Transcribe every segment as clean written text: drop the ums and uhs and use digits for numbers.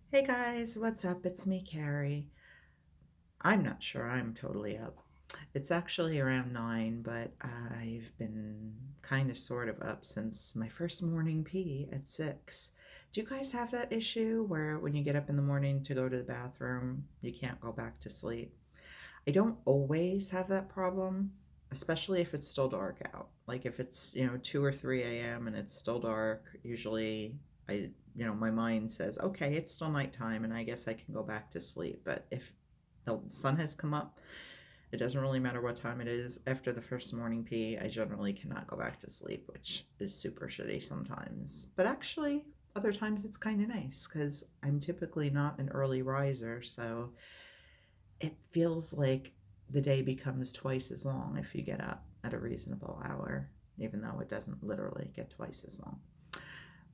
Hey guys, what's up? It's me, Carrie. I'm not sure I'm totally up. It's actually around 9, but I've been kind of sort of up since my first morning pee at 6. Do you guys have that issue where when you get up in the morning to go to the bathroom, you can't go back to sleep? I don't always have that problem, especially if it's still dark out. Like if it's, 2 or 3 a.m. and it's still dark, usually my mind says, okay, it's still nighttime and I guess I can go back to sleep. But if the sun has come up, it doesn't really matter what time it is. After the first morning pee, I generally cannot go back to sleep, which is super shitty sometimes. But actually, other times it's kind of nice because I'm typically not an early riser, so it feels like the day becomes twice as long if you get up at a reasonable hour, even though it doesn't literally get twice as long.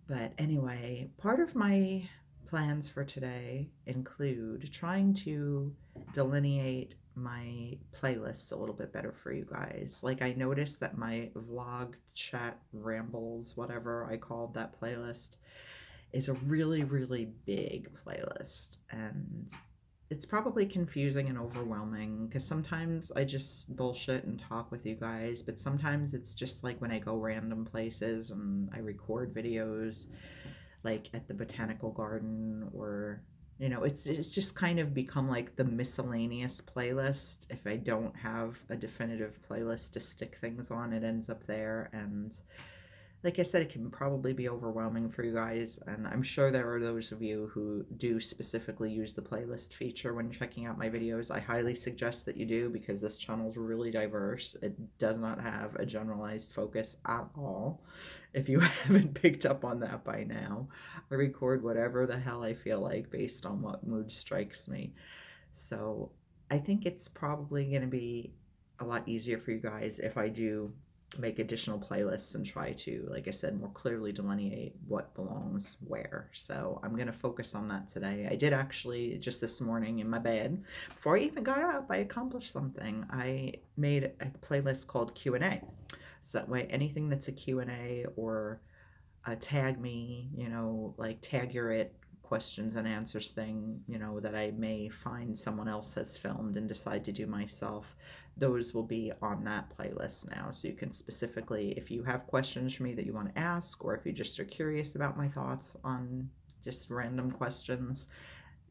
But anyway, part of my plans for today include trying to delineate my playlists a little bit better for you guys. Like, I noticed that my vlog, chat, rambles, whatever I called that playlist, is a really, really big playlist. And it's probably confusing and overwhelming because sometimes I just bullshit and talk with you guys, but sometimes it's just like when I go random places and I record videos, like at the botanical garden, or it's just kind of become like the miscellaneous playlist. If I don't have a definitive playlist to stick things on, it ends up there. And like I said, it can probably be overwhelming for you guys, and I'm sure there are those of you who do specifically use the playlist feature when checking out my videos. I highly suggest that you do because this channel is really diverse. It does not have a generalized focus at all. If you haven't picked up on that by now, I record whatever the hell I feel like based on what mood strikes me. So I think it's probably going to be a lot easier for you guys if I do make additional playlists and try to, like I said, more clearly delineate what belongs where. So I'm going to focus on that today. I did actually, just this morning in my bed, before I even got up, I accomplished something. I made a playlist called Q&A. So that way anything that's a Q&A or a tag me, like tag your it questions and answers thing, that I may find someone else has filmed and decide to do myself, those will be on that playlist now. So you can specifically, if you have questions for me that you want to ask, or if you just are curious about my thoughts on just random questions,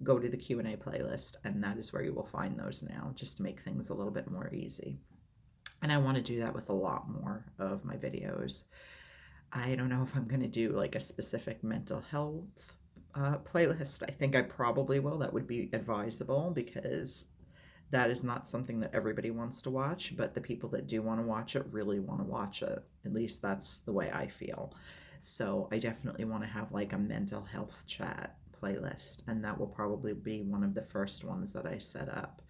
go to the Q&A playlist, and that is where you will find those now, just to make things a little bit more easy. And I want to do that with a lot more of my videos. I don't know if I'm going to do like a specific mental health playlist. I think I probably will. That would be advisable because that is not something that everybody wants to watch, but the people that do want to watch it really want to watch it. At least that's the way I feel. So I definitely want to have like a mental health chat playlist, and that will probably be one of the first ones that I set up.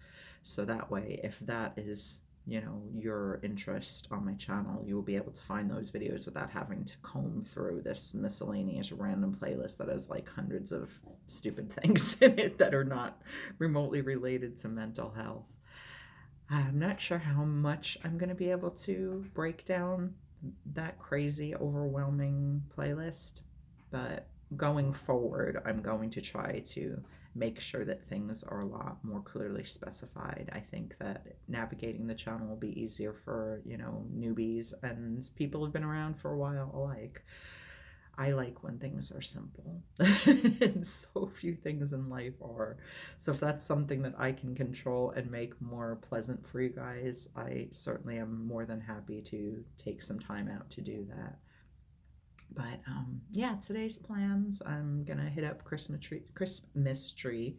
So that way, if that is your interest on my channel, you will be able to find those videos without having to comb through this miscellaneous random playlist that has like hundreds of stupid things in it that are not remotely related to mental health. I'm not sure how much I'm going to be able to break down that crazy, overwhelming playlist, but going forward, I'm going to try to make sure that things are a lot more clearly specified. I think that navigating the channel will be easier for, newbies and people who've been around for a while alike. I like when things are simple. And so few things in life are. So if that's something that I can control and make more pleasant for you guys, I certainly am more than happy to take some time out to do that. But yeah, today's plans. I'm gonna hit up Christmas tree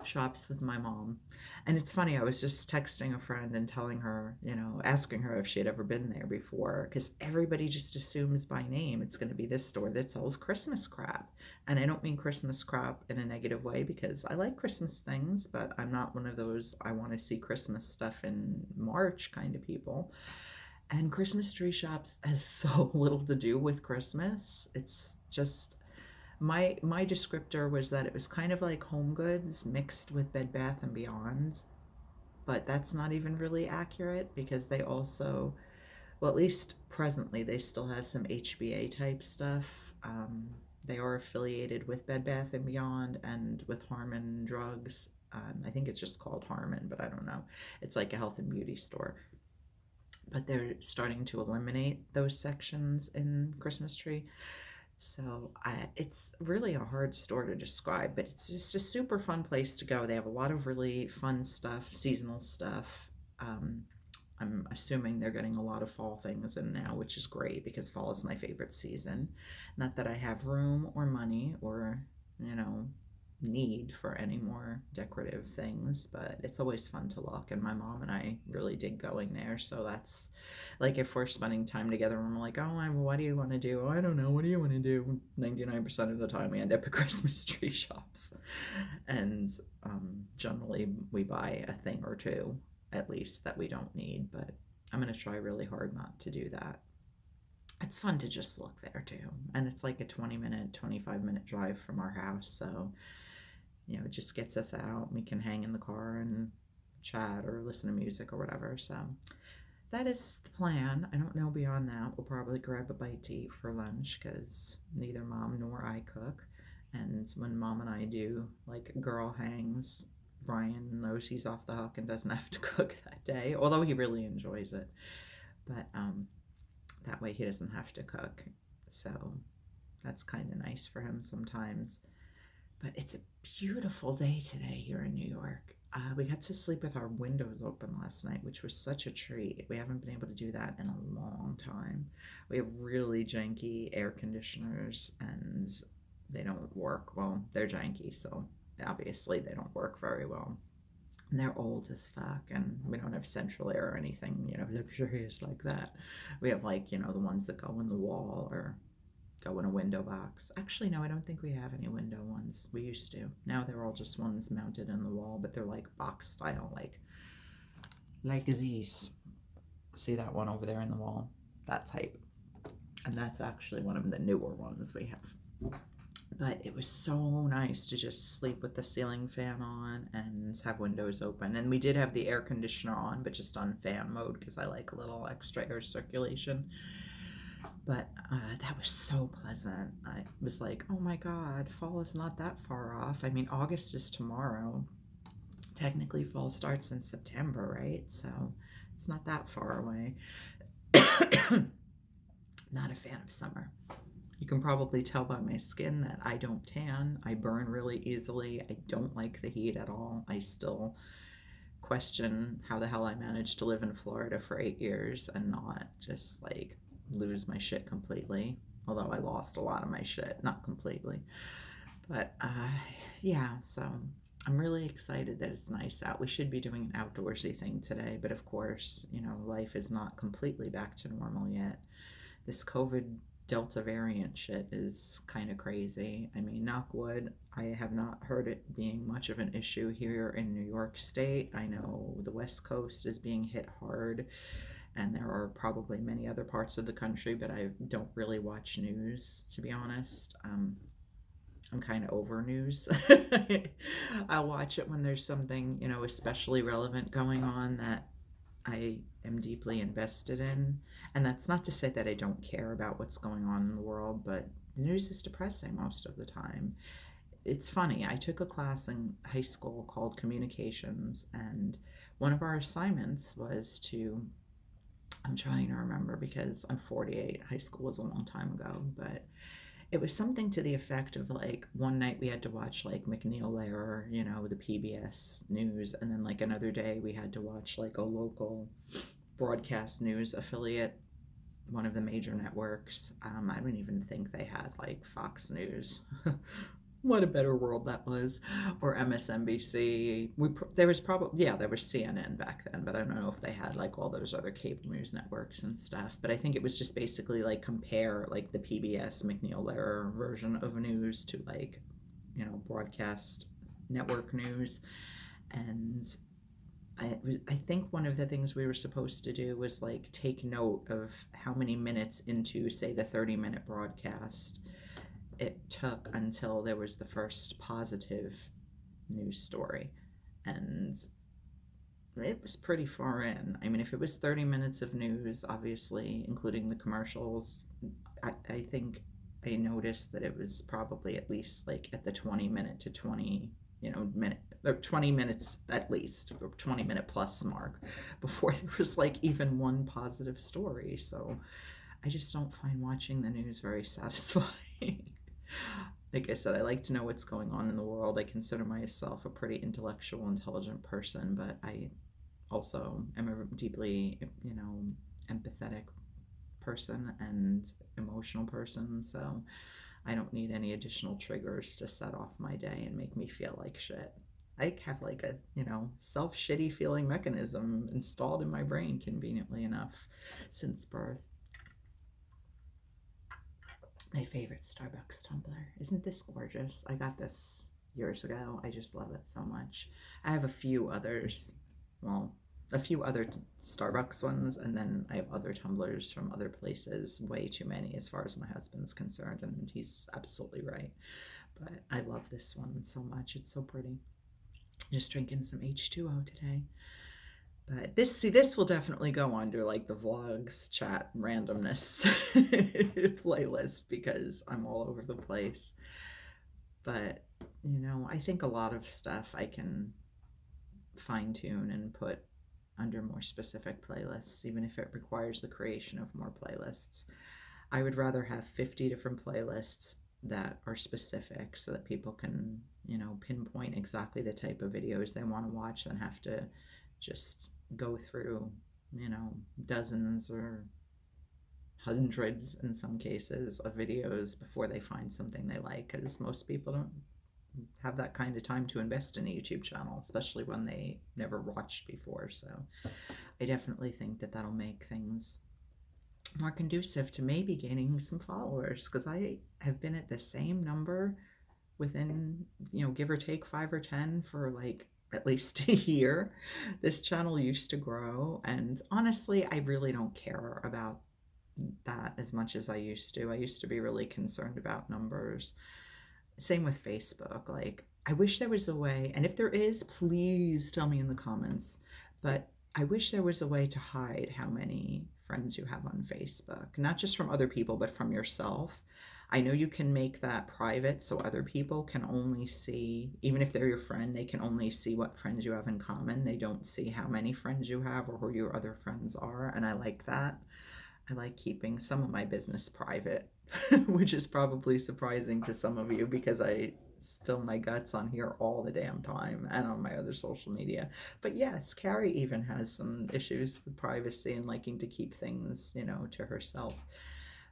shops with my mom, and it's funny. I was just texting a friend and telling her, asking her if she had ever been there before, because everybody just assumes by name it's gonna be this store that sells Christmas crap, and I don't mean Christmas crap in a negative way because I like Christmas things, but I'm not one of those I want to see Christmas stuff in March kind of people. And Christmas tree shops has so little to do with Christmas. It's just my descriptor was that it was kind of like Home Goods mixed with Bed Bath and Beyond, but that's not even really accurate because they also, well, at least presently, they still have some HBA type stuff. They are affiliated with Bed Bath & Beyond and with Harmon Drugs. I think it's just called Harmon, but I don't know. It's like a health and beauty store. But they're starting to eliminate those sections in Christmas Tree. So it's really a hard store to describe, but it's just a super fun place to go. They have a lot of really fun stuff, seasonal stuff. I'm assuming they're getting a lot of fall things in now, which is great because fall is my favorite season. Not that I have room or money or, you know, need for any more decorative things, but it's always fun to look. And my mom and I really dig going there. So that's like if we're spending time together and we're like, oh, what do you want to do? Oh, I don't know. What do you want to do? 99% of the time we end up at Christmas tree shops. And generally we buy a thing or two at least that we don't need, but I'm going to try really hard not to do that. It's fun to just look there too. And it's like a 20-minute, 25-minute drive from our house. So, you know, it just gets us out. We can hang in the car and chat or listen to music or whatever. So that is the plan. I don't know beyond that. We'll probably grab a bite to eat for lunch because neither mom nor I cook. And when mom and I do like girl hangs, Brian knows he's off the hook and doesn't have to cook that day, although he really enjoys it. But that way he doesn't have to cook. So that's kind of nice for him sometimes. But it's a beautiful day today here in New York. We got to sleep with our windows open last night, which was such a treat. We haven't been able to do that in a long time. We have really janky air conditioners and they don't work. Well, they're janky, so obviously they don't work very well. And they're old as fuck, and we don't have central air or anything, you know, luxurious like that. We have like, you know, the ones that go in the wall or go in a window box. Actually, no, I don't think we have any window ones. We used to. Now they're all just ones mounted in the wall, but they're like box style, like these. See that one over there in the wall? That type. And that's actually one of the newer ones we have. But it was so nice to just sleep with the ceiling fan on and have windows open. And we did have the air conditioner on, but just on fan mode because I like a little extra air circulation. But that was so pleasant. I was like, oh my God, fall is not that far off. I mean, August is tomorrow. Technically, fall starts in September, right? So it's not that far away. Not a fan of summer. You can probably tell by my skin that I don't tan. I burn really easily. I don't like the heat at all. I still question how the hell I managed to live in Florida for 8 years and not just like lose my shit completely. Although I lost a lot of my shit, not completely. But yeah, so I'm really excited that it's nice out. We should be doing an outdoorsy thing today, but of course, you know, life is not completely back to normal yet. This COVID Delta variant shit is kind of crazy. I mean, knock wood, I have not heard it being much of an issue here in New York State. I know the West Coast is being hit hard, and there are probably many other parts of the country, but I don't really watch news, to be honest. I'm kind of over news. I'll watch it when there's something, you know, especially relevant going on that I am deeply invested in. And that's not to say that I don't care about what's going on in the world, but the news is depressing most of the time. It's funny, I took a class in high school called communications, and one of our assignments was to, I'm trying to remember because I'm 48, high school was a long time ago, but it was something to the effect of like one night we had to watch like McNeil Lehrer, you know, the PBS news, and then like another day we had to watch like a local broadcast news affiliate, one of the major networks. I don't even think they had like Fox News. What a better world that was. Or MSNBC. There was probably, yeah, there was CNN back then, but I don't know if they had like all those other cable news networks and stuff. But I think it was just basically like compare like the PBS McNeil Lehrer version of news to like, you know, broadcast network news. And I think one of the things we were supposed to do was like take note of how many minutes into, say, the 30-minute broadcast it took until there was the first positive news story. And it was pretty far in. I mean, if it was 30 minutes of news, obviously, including the commercials, I think I noticed that it was probably at least like at the 20 minute to 20, minute or 20 minutes at least, or 20-minute plus mark before there was like even one positive story. So I just don't find watching the news very satisfying. Like I said, I like to know what's going on in the world. I consider myself a pretty intellectual, intelligent person, but I also am a deeply, empathetic person and emotional person. So I don't need any additional triggers to set off my day and make me feel like shit. I have like a, self shitty feeling mechanism installed in my brain, conveniently enough, since birth. My favorite Starbucks tumbler. Isn't this gorgeous? I got this years ago. I just love it so much. I have a few others. Well, a few other Starbucks ones, and then I have other tumblers from other places. Way too many as far as my husband's concerned, and he's absolutely right. But I love this one so much. It's so pretty. Just drinking some H2O today. But this will definitely go under like the vlogs, chat, randomness playlist because I'm all over the place. But, I think a lot of stuff I can fine tune and put under more specific playlists, even if it requires the creation of more playlists. I would rather have 50 different playlists that are specific so that people can, pinpoint exactly the type of videos they want to watch than have to just go through, dozens or hundreds in some cases of videos before they find something they like, because most people don't have that kind of time to invest in a YouTube channel, especially when they never watched before. So I definitely think that that'll make things more conducive to maybe gaining some followers, because I have been at the same number within, give or take 5 or 10 for like at least a year. This channel used to grow, and honestly, I really don't care about that as much as I used to. I used to be really concerned about numbers. Same with Facebook. Like, I wish there was a way, and if there is, please tell me in the comments. But I wish there was a way to hide how many friends you have on Facebook, not just from other people, but from yourself. I know you can make that private so other people can only see, even if they're your friend, they can only see what friends you have in common. They don't see how many friends you have or who your other friends are, and I like that. I like keeping some of my business private, which is probably surprising to some of you because I spill my guts on here all the damn time and on my other social media. But yes, Carrie even has some issues with privacy and liking to keep things, to herself.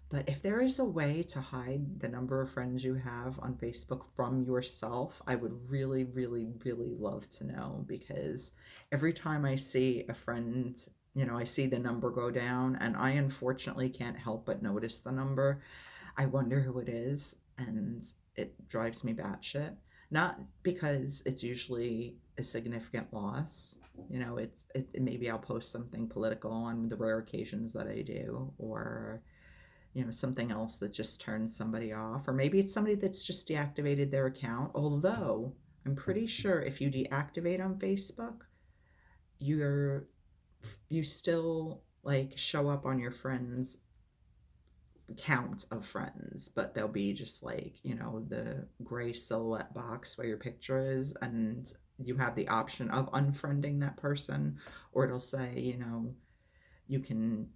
But if there is a way to hide the number of friends you have on Facebook from yourself, I would really, really, really love to know, because every time I see a friend, I see the number go down, and I unfortunately can't help but notice the number. I wonder who it is, and it drives me batshit. Not because it's usually a significant loss. Maybe I'll post something political on the rare occasions that I do, or something else that just turns somebody off, or maybe it's somebody that's just deactivated their account. Although I'm pretty sure if you deactivate on Facebook, you're you still like show up on your friends count of friends, but they'll be just like, the gray silhouette box where your picture is, and you have the option of unfriending that person, or it'll say, you can,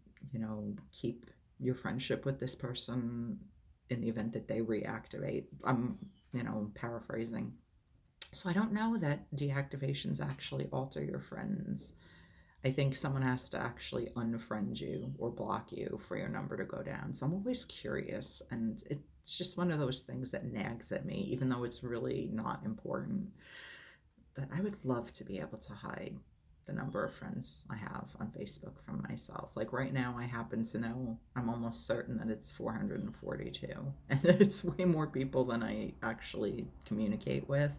keep your friendship with this person in the event that they reactivate. I'm, paraphrasing. So I don't know that deactivations actually alter your friends. I think someone has to actually unfriend you or block you for your number to go down. So I'm always curious, and it's just one of those things that nags at me, even though it's really not important. But I would love to be able to hide the number of friends I have on Facebook from myself. Like right now, I happen to know, I'm almost certain that it's 442, and it's way more people than I actually communicate with.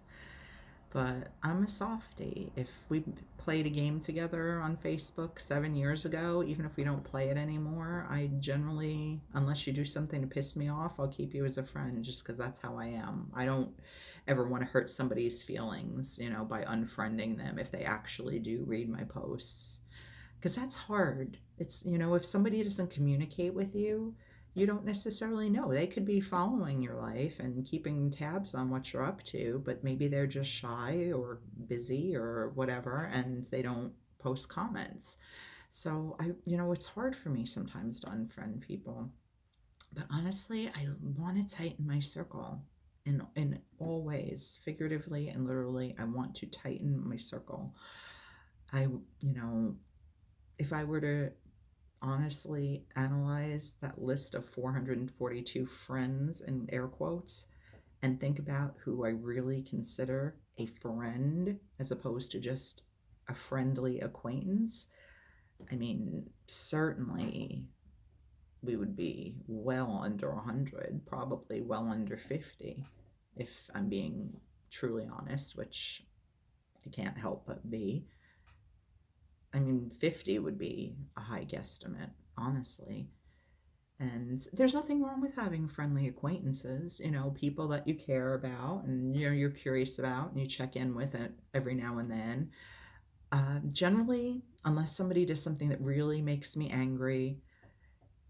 But I'm a softie. If we played a game together on Facebook 7 years ago, even if we don't play it anymore, I generally, unless you do something to piss me off, I'll keep you as a friend just because that's how I am. I don't ever want to hurt somebody's feelings, by unfriending them if they actually do read my posts. Because that's hard. It's, if somebody doesn't communicate with you, you don't necessarily know. They could be following your life and keeping tabs on what you're up to, but maybe they're just shy or busy or whatever, and they don't post comments. So it's hard for me sometimes to unfriend people. But honestly, I want to tighten my circle in all ways, figuratively and literally. I want to tighten my circle. I, you know, if I were to honestly analyze that list of 442 friends in air quotes and think about who I really consider a friend as opposed to just a friendly acquaintance, I mean, certainly we would be well under 100, probably well under 50, if I'm being truly honest, which I can't help but be. I mean, 50 would be a high guesstimate, honestly. And there's nothing wrong with having friendly acquaintances, people that you care about and you're curious about and you check in with it every now and then. Generally, unless somebody does something that really makes me angry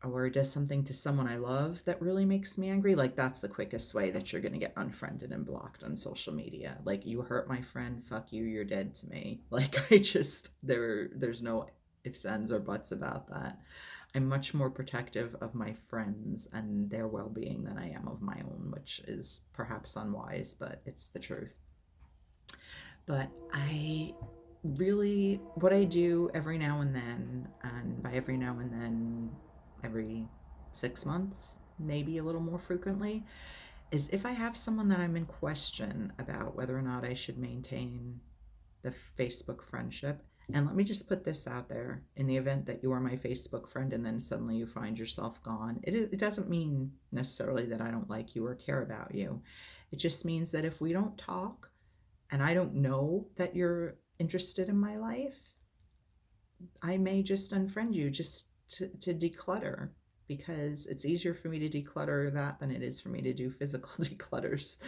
or does something to someone I love that really makes me angry, like that's the quickest way that you're going to get unfriended and blocked on social media. Like, you hurt my friend, fuck you, you're dead to me. Like, there's no ifs, ands, or buts about that. I'm much more protective of my friends and their well-being than I am of my own, which is perhaps unwise, but it's the truth. But what I do every now and then, and by every now and then, every 6 months, maybe a little more frequently, is if I have someone that I'm in question about whether or not I should maintain the Facebook friendship. And let me just put this out there: in the event that you are my Facebook friend and then suddenly you find yourself gone, it doesn't mean necessarily that I don't like you or care about you. It just means that if we don't talk and I don't know that you're interested in my life, I may just unfriend you just to declutter, because it's easier for me to declutter that than it is for me to do physical declutters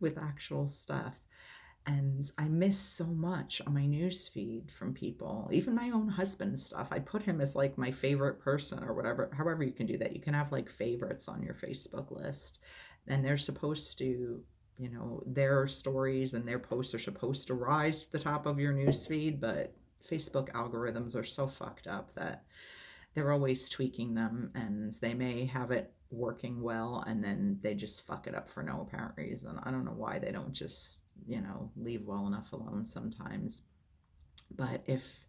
with actual stuff. And I miss so much on my news feed from people, even my own husband's stuff. I put him as like my favorite person or whatever, however you can do that. You can have like favorites on your Facebook list, and they're supposed to, their stories and their posts are supposed to rise to the top of your news feed, but Facebook algorithms are so fucked up that they're always tweaking them, and they may have it working well and then they just fuck it up for no apparent reason. I don't know why they don't just, leave well enough alone sometimes. But if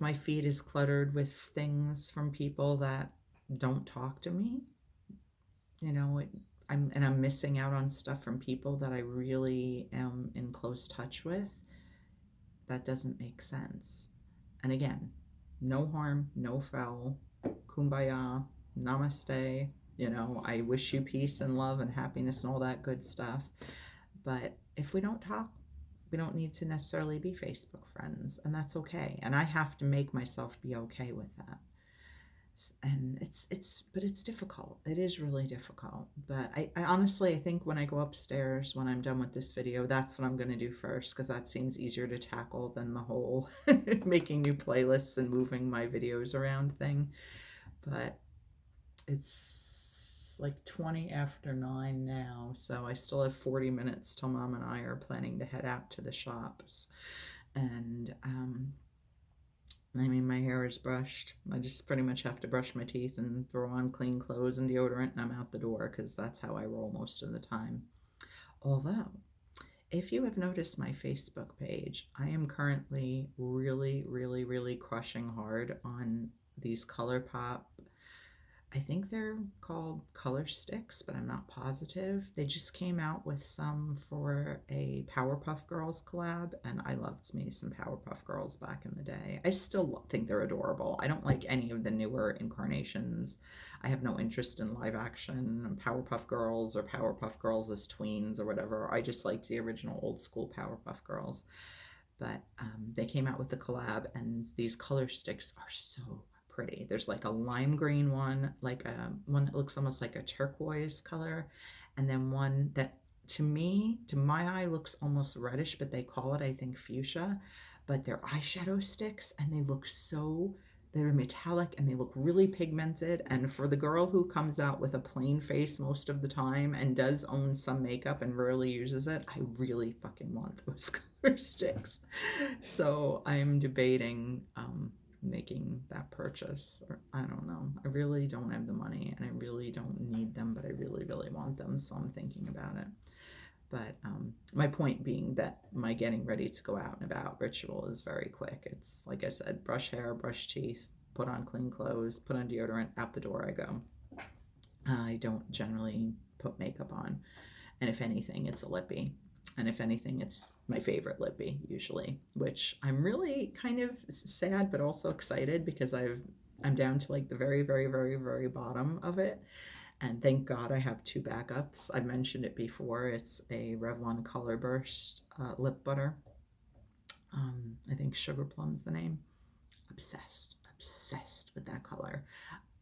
my feed is cluttered with things from people that don't talk to me, I'm missing out on stuff from people that I really am in close touch with, that doesn't make sense. And again, no harm, no foul, kumbaya, namaste. I wish you peace and love and happiness and all that good stuff. But if we don't talk, we don't need to necessarily be Facebook friends, and that's okay. And I have to make myself be okay with that. And it's difficult. It is really difficult. But I honestly, I think when I go upstairs, when I'm done with this video, that's what I'm going to do first, because that seems easier to tackle than the whole making new playlists and moving my videos around thing. But it's like 20 after 9 now, so I still have 40 minutes till Mom and I are planning to head out to the shops. And my hair is brushed. I just pretty much have to brush my teeth and throw on clean clothes and deodorant, and I'm out the door, because that's how I roll most of the time. Although, if you have noticed my Facebook page, I am currently really, really, really crushing hard on these ColourPop. I think they're called color sticks, but I'm not positive. They just came out with some for a Powerpuff Girls collab, and I loved me some Powerpuff Girls back in the day. I still think they're adorable. I don't like any of the newer incarnations. I have no interest in live action Powerpuff Girls or Powerpuff Girls as tweens or whatever. I just liked the original old school Powerpuff Girls. But they came out with the collab, and these color sticks are so pretty. There's like a lime green one, like one that looks almost like a turquoise color, and then one that to my eye looks almost reddish, but they call it, I think, fuchsia. But they're eyeshadow sticks, and they look so they're metallic and they look really pigmented. And for the girl who comes out with a plain face most of the time and does own some makeup and rarely uses it, I really fucking want those color sticks. So I'm debating making that purchase. Or I don't know. I really don't have the money and I really don't need them, but I really, really want them. So I'm thinking about it. But my point being that my getting ready to go out and about ritual is very quick. It's like I said, brush hair, brush teeth, put on clean clothes, put on deodorant, out the door I go. I don't generally put makeup on. And if anything, it's a lippy. And if anything, it's my favorite lippy usually, which I'm really kind of sad but also excited because I'm down to like the very, very, very, very bottom of it. And thank God I have two backups. I mentioned it before. It's a Revlon Color Burst lip butter. I think Sugar Plum's the name. Obsessed with that color.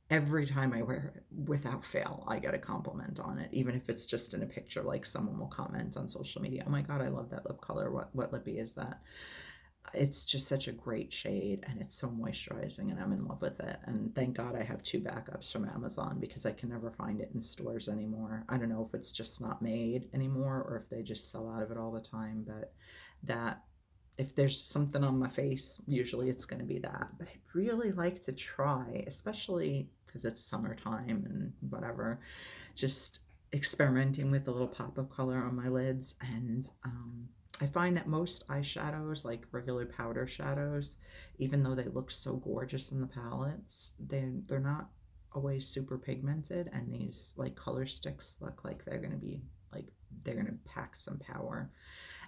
Every time I wear it, without fail, I get a compliment on it. Even if it's just in a picture, like someone will comment on social media, "Oh my God, I love that lip color. What lippy is that?" It's just such a great shade and it's so moisturizing and I'm in love with it. And thank God I have two backups from Amazon because I can never find it in stores anymore. I don't know if it's just not made anymore or if they just sell out of it all the time, but that if there's something on my face, usually it's going to be that. But I'd really like to try, especially because it's summertime and whatever, just experimenting with a little pop of color on my lids. And I find that most eyeshadows, like regular powder shadows, even though they look so gorgeous in the palettes, they're not always super pigmented. And these like color sticks look like they're going to be like they're going to pack some power.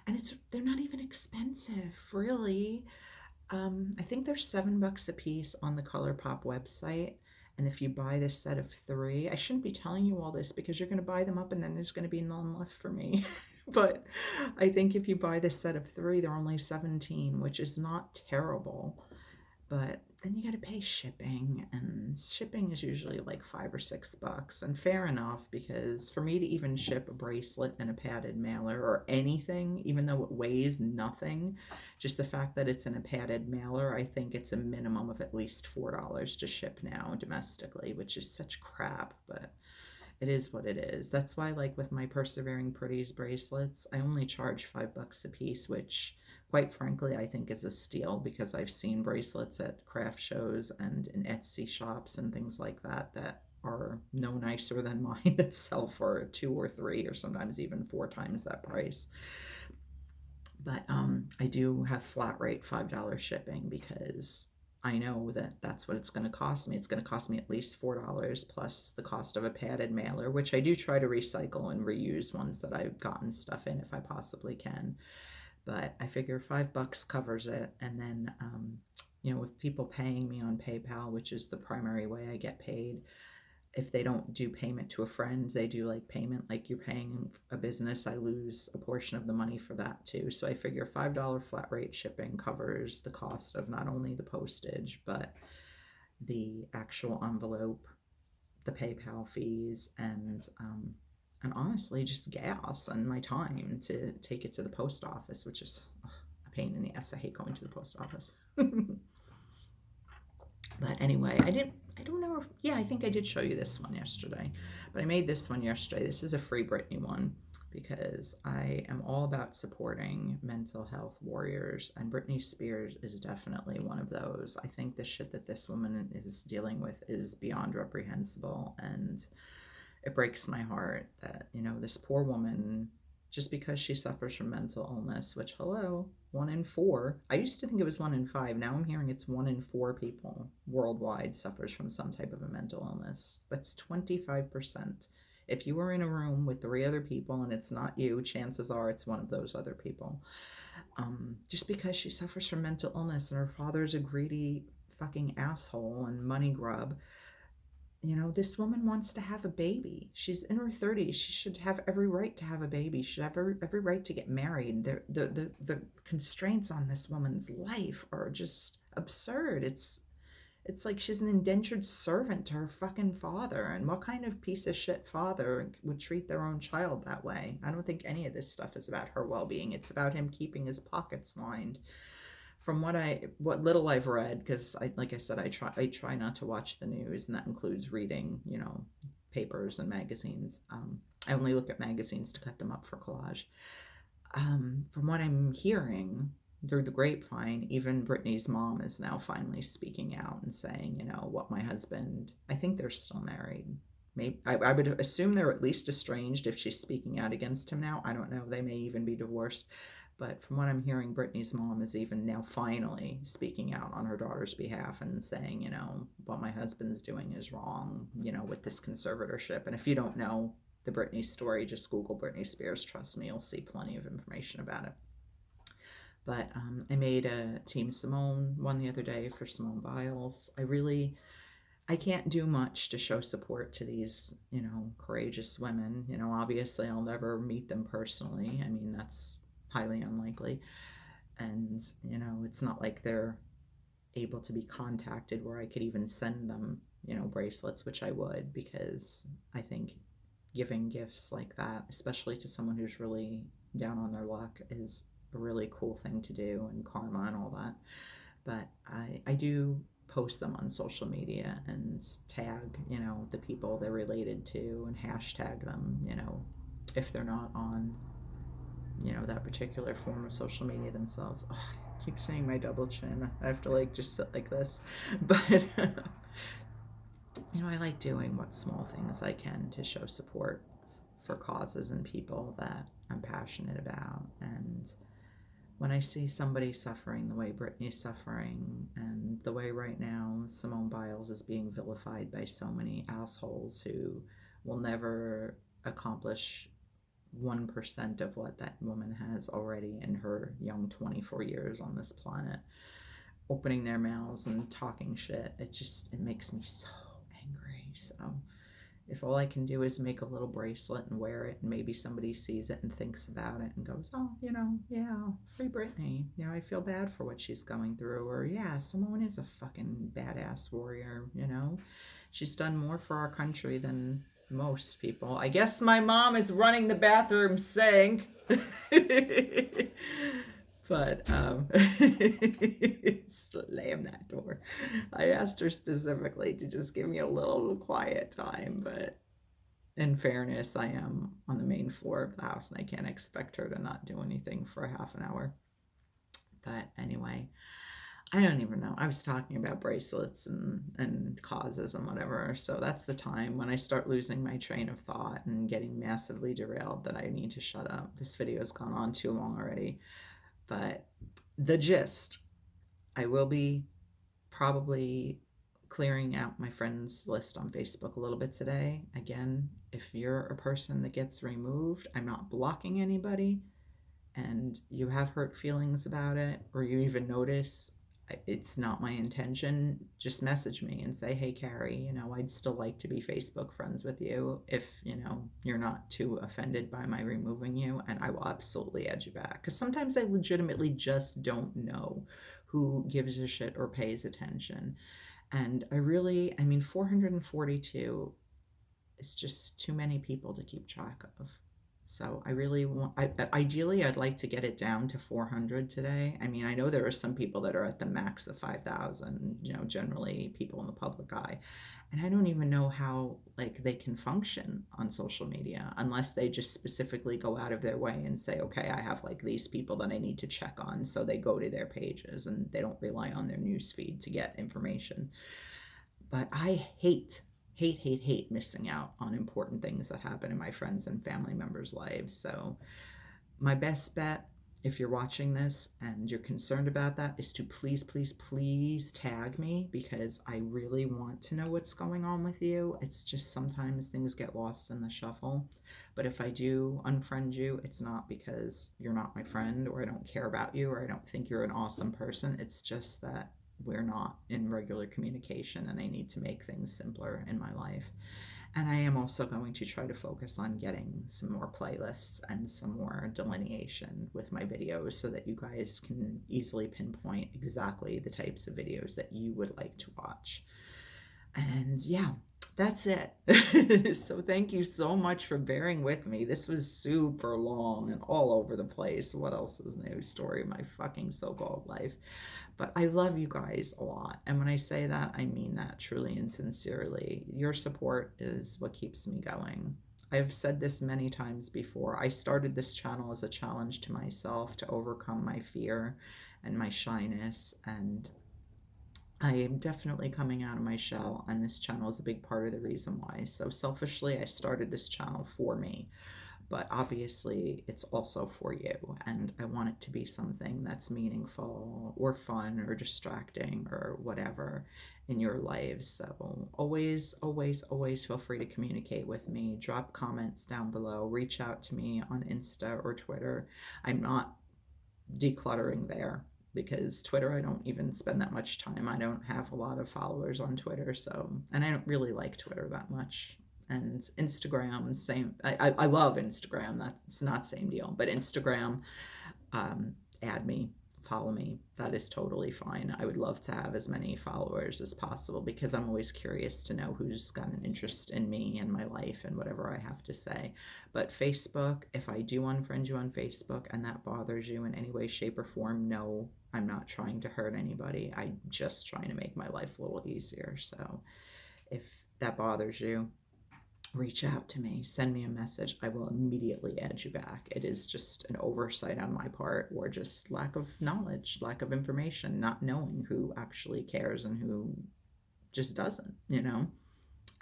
And they're not even expensive, really. I think they're $7 a piece on the ColourPop website. And if you buy this set of 3, I shouldn't be telling you all this because you're going to buy them up and then there's going to be none left for me. But I think if you buy this set of 3, they're only 17, which is not terrible. But then you got to pay shipping, and shipping is usually like $5 or $6. And fair enough, because for me to even ship a bracelet and a padded mailer or anything, even though it weighs nothing, just the fact that it's in a padded mailer, I think it's a minimum of at least $4 to ship now domestically, which is such crap, but it is what it is. That's why, like with my Persevering Pretties bracelets, I only charge $5 a piece, which quite frankly I think is a steal because I've seen bracelets at craft shows and in Etsy shops and things like that that are no nicer than mine that sell for 2 or 3 or sometimes even 4 times that price. But I do have flat rate $5 shipping because I know that that's what it's going to cost me. It's going to cost me at least $4 plus the cost of a padded mailer, which I do try to recycle and reuse ones that I've gotten stuff in if I possibly can. But I figure $5 covers it. And then, with people paying me on PayPal, which is the primary way I get paid, if they don't do payment to a friend, they do like payment like you're paying a business, I lose a portion of the money for that too. So I figure $5 flat rate shipping covers the cost of not only the postage, but the actual envelope, the PayPal fees, and honestly just gas and my time to take it to the post office, which is a pain in the ass. I hate going to the post office. But anyway, I don't know if, yeah, I think I did show you this one yesterday, but I made this one yesterday. This is a Free Britney one because I am all about supporting mental health warriors, and Britney Spears is definitely one of those. I think the shit that this woman is dealing with is beyond reprehensible, and it breaks my heart that, this poor woman, just because she suffers from mental illness, which, hello, 1 in 4. I used to think it was 1 in 5. Now I'm hearing it's 1 in 4 people worldwide suffers from some type of a mental illness. That's 25%. If you are in a room with 3 other people and it's not you, chances are it's one of those other people. Just because she suffers from mental illness and her father's a greedy fucking asshole and money grub, this woman wants to have a baby. She's in her 30s. She should have every right to have a baby. She should have every right to get married. The constraints on this woman's life are just absurd. It's like she's an indentured servant to her fucking father. And what kind of piece of shit father would treat their own child that way? I don't think any of this stuff is about her well-being. It's about him keeping his pockets lined from what little I've read, because like I said, I try not to watch the news, and that includes reading, papers and magazines. I only look at magazines to cut them up for collage. From what I'm hearing through the grapevine, even Brittany's mom is now finally speaking out and saying, what my husband, I think they're still married. Maybe I would assume they're at least estranged if she's speaking out against him now. I don't know. They may even be divorced. But from what I'm hearing, Brittany's mom is even now finally speaking out on her daughter's behalf and saying, what my husband's doing is wrong, with this conservatorship. And if you don't know the Britney story, just Google Britney Spears. Trust me, you'll see plenty of information about it. But I made a Team Simone one the other day for Simone Biles. I can't do much to show support to these, courageous women. Obviously I'll never meet them personally. I mean, that's highly unlikely. And, it's not like they're able to be contacted where I could even send them, bracelets, which I would, because I think giving gifts like that, especially to someone who's really down on their luck, is a really cool thing to do, and karma and all that. But I do post them on social media and tag, the people they're related to, and hashtag them, if they're not on, that particular form of social media themselves. Oh, I keep saying my double chin. I have to just sit like this. But I like doing what small things I can to show support for causes and people that I'm passionate about. And when I see somebody suffering the way Britney's suffering, and the way right now Simone Biles is being vilified by so many assholes who will never accomplish 1% of what that woman has already in her young 24 years on this planet, opening their mouths and talking shit, it makes me so angry. So if all I can do is make a little bracelet and wear it, and maybe somebody sees it and thinks about it and goes, oh, yeah, free Britney. I feel bad for what she's going through. Or, yeah, Simone is a fucking badass warrior, She's done more for our country than most people. I guess my mom is running the bathroom sink. But slam that door. I asked her specifically to just give me a little quiet time, but in fairness, I am on the main floor of the house, and I can't expect her to not do anything for a half an hour. But anyway, I don't even know. I was talking about bracelets and causes and whatever. So that's the time when I start losing my train of thought and getting massively derailed that I need to shut up. This video has gone on too long already. But the gist, I will be probably clearing out my friends list on Facebook a little bit today. Again, if you're a person that gets removed, I'm not blocking anybody, and you have hurt feelings about it, or you even notice it's not my intention, just message me and say, hey, Carrie, I'd still like to be Facebook friends with you if, you're not too offended by my removing you, and I will absolutely add you back. Because sometimes I legitimately just don't know who gives a shit or pays attention. And 442 is just too many people to keep track of. So I really want, ideally, I'd like to get it down to 400 today. I know there are some people that are at the max of 5,000, generally people in the public eye. And I don't even know how, they can function on social media unless they just specifically go out of their way and say, okay, I have, these people that I need to check on. So they go to their pages and they don't rely on their newsfeed to get information. But I hate missing out on important things that happen in my friends and family members' lives. So my best bet, if you're watching this and you're concerned about that, is to please, please, please tag me, because I really want to know what's going on with you. It's just sometimes things get lost in the shuffle. But if I do unfriend you, it's not because you're not my friend, or I don't care about you, or I don't think you're an awesome person. It's just that we're not in regular communication, and I need to make things simpler in my life. And I am also going to try to focus on getting some more playlists and some more delineation with my videos, so that you guys can easily pinpoint exactly the types of videos that you would like to watch. And yeah, That's it. So thank you so much for bearing with me. This was super long and all over the place. What else is new? Story of my fucking so-called life. But I love you guys a lot. And when I say that, I mean that truly and sincerely. Your support is what keeps me going. I've said this many times before. I started this channel as a challenge to myself to overcome my fear and my shyness, and I am definitely coming out of my shell, and this channel is a big part of the reason why. So, selfishly, I started this channel for me, but obviously, it's also for you. And I want it to be something that's meaningful or fun or distracting or whatever in your lives. So, always, always, always feel free to communicate with me. Drop comments down below, reach out to me on Insta or Twitter. I'm not decluttering there because Twitter, I don't even spend that much time. I don't have a lot of followers on Twitter, so, and I don't really like Twitter that much. And Instagram, same. I love Instagram. That's not same deal, but Instagram, add me, follow me. That is totally fine. I would love to have as many followers as possible because I'm always curious to know who's got an interest in me and my life and whatever I have to say. But Facebook, if I do unfriend you on Facebook and that bothers you in any way, shape, or form, no, I'm not trying to hurt anybody. I'm just trying to make my life a little easier. So if that bothers you, reach out to me, send me a message. I will immediately add you back. It is just an oversight on my part, or just lack of knowledge, lack of information, not knowing who actually cares and who just doesn't,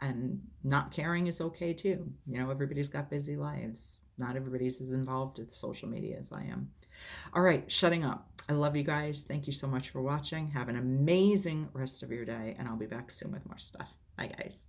And not caring is okay too. Everybody's got busy lives. Not everybody's as involved with social media as I am. All right, shutting up. I love you guys. Thank you so much for watching. Have an amazing rest of your day, and I'll be back soon with more stuff. Bye, guys.